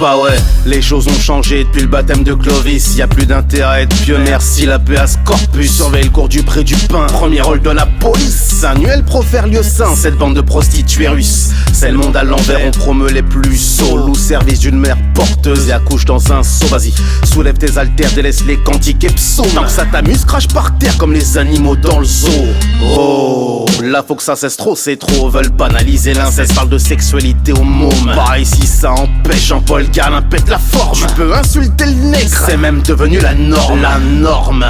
Bah ouais, les choses ont changé depuis le baptême de Clovis. Y'a plus d'intérêt à être pionnière si la paix à Scorpus. Surveille le cours du pré du pain, premier rôle de la police. Annuel profère lieu saint, cette bande de prostituées russes. C'est le monde à l'envers, on promeut les plus sauts. Au service d'une mère porteuse et accouche dans un seau. Vas-y, soulève tes haltères, délaisse les cantiques et psaumes. Tant que ça t'amuse, crache par terre comme les animaux dans le zoo. Oh, là faut que ça cesse trop, c'est trop. Veulent banaliser l'inceste, parle de sexualité au môme. Par ici ça empêche, Jean-Paul Galin pète la forme. Tu peux insulter le nègre, c'est même devenu la norme. La norme.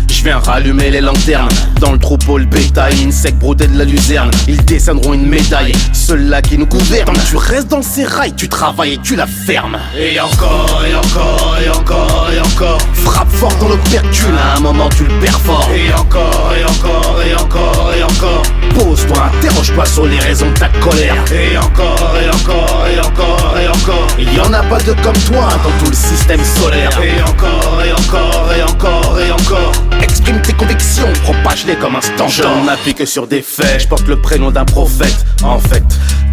Je viens rallumer les lanternes. Dans le troupeau, le bétail, insectes brodés de la luzerne. Ils décerneront une médaille, ceux-là qui nous gouvernent. Tant que tu restes dans ces rails, tu travailles et tu la fermes. Et encore, et encore, et encore, et encore. Frappe fort dans l'opercule, à un moment tu le perfores. Et encore, et encore, et encore, et encore. Pose-toi, interroge-toi sur les raisons de ta colère. Et encore, et encore, et encore, et encore. Il y en a pas de comme toi dans tout le système solaire. Et encore, et encore, et encore, et encore. Exprime tes convictions, propage-les comme un stand. Je n'appuie que sur des faits, je porte le prénom d'un prophète. En fait,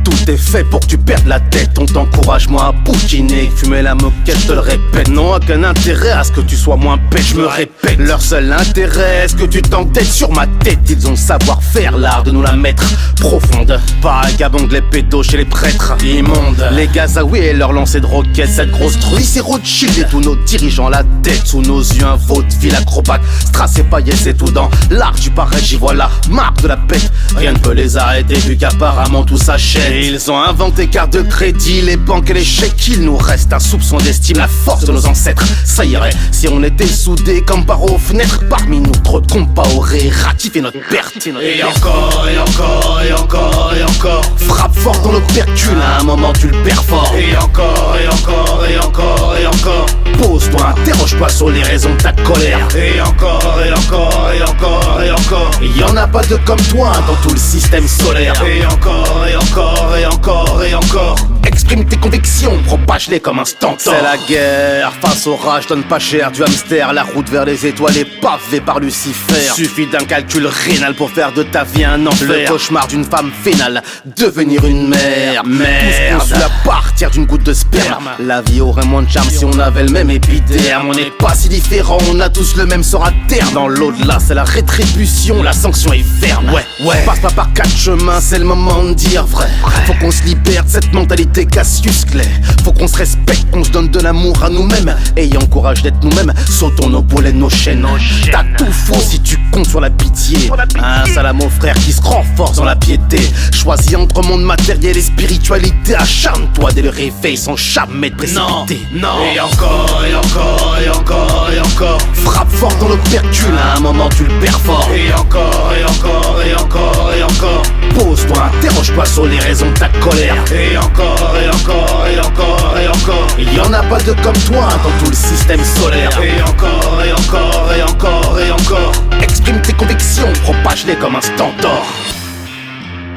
tout est fait pour que tu perdes la tête. On t'encourage moi à bouquiner, fumer la moquette, je te le répète. Non, aucun intérêt à ce que tu sois moins bête, je me répète. Leur seul intérêt est ce que tu t'entêtes sur ma tête. Ils ont le savoir-faire, l'art de nous la mettre profonde. Vagabonde les pédos chez les prêtres immondes. Les Gazaouis et leur lancer de roquettes. Cette grosse truie c'est Rothschild et tous nos dirigeants la tête. Sous nos yeux un vaudeville acrobate. Strass et paillettes c'est tout dans l'art du pareil. J'y vois la marque de la bête. Rien ne peut les arrêter vu qu'apparemment tout s'achète. Ils ont inventé carte de crédit, les banques et les chèques. Il nous reste un soupçon d'estime, la force de nos ancêtres. Ça irait si on était soudés comme barreaux aux fenêtres. Parmi nous trop de compas auraient ratifié notre perte. Et encore, et encore, et encore, et encore. Frappe fort dans l'opercule, à un moment tu le perfores. Et encore, et encore, et encore, et encore. Pose-toi, interroge-toi sur les raisons de ta colère. Et encore, et encore, et encore, et encore. Il y en a pas de comme toi dans tout le système solaire. Et encore, et encore, et encore, et encore. Exprime tes convictions, propage-les comme un stentor. C'est la guerre, face au rage, donne pas cher du hamster. La route vers les étoiles est pavée par Lucifer. Suffit d'un calcul rénal pour faire de ta vie un enfer. Le cauchemar d'une femme finale, devenir une mère. Merde, tous à partir d'une goutte de sperme. La vie aurait moins de charme si on avait le même épiderme. On n'est pas si différents, on a tous le même sort à terme. Dans l'au-delà, c'est la rétribution, la sanction est ferme. Ouais. Passe pas par quatre chemins, c'est le moment de dire vrai. Faut qu'on se libère de cette mentalité Cassius Clay. Faut qu'on se respecte, qu'on se donne de l'amour à nous-mêmes. Ayant courage d'être nous-mêmes, sautons nos boulets, nos chaînes. T'as tout faux si tu comptes sur la pitié. Un salamo frère qui se renforce dans la piété. Choisis entre monde matériel et spiritualité. Acharne-toi dès le réveil sans jamais te précipiter. Non. Et encore, et encore, et encore, et encore. Frappe fort dans l'opercule, à un moment tu le perfores. Et encore, et encore, et encore, et encore. Pose-toi, interroge-toi sur les raisons de ta colère. Et encore, et encore, et encore, et encore. Il y en a pas de comme toi dans tout le système solaire. Et encore, et encore, et encore, et encore. Exprime tes convictions, propage-les comme un stentor.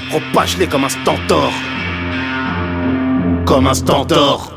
Propage-les comme un stentor. Comme un stentor.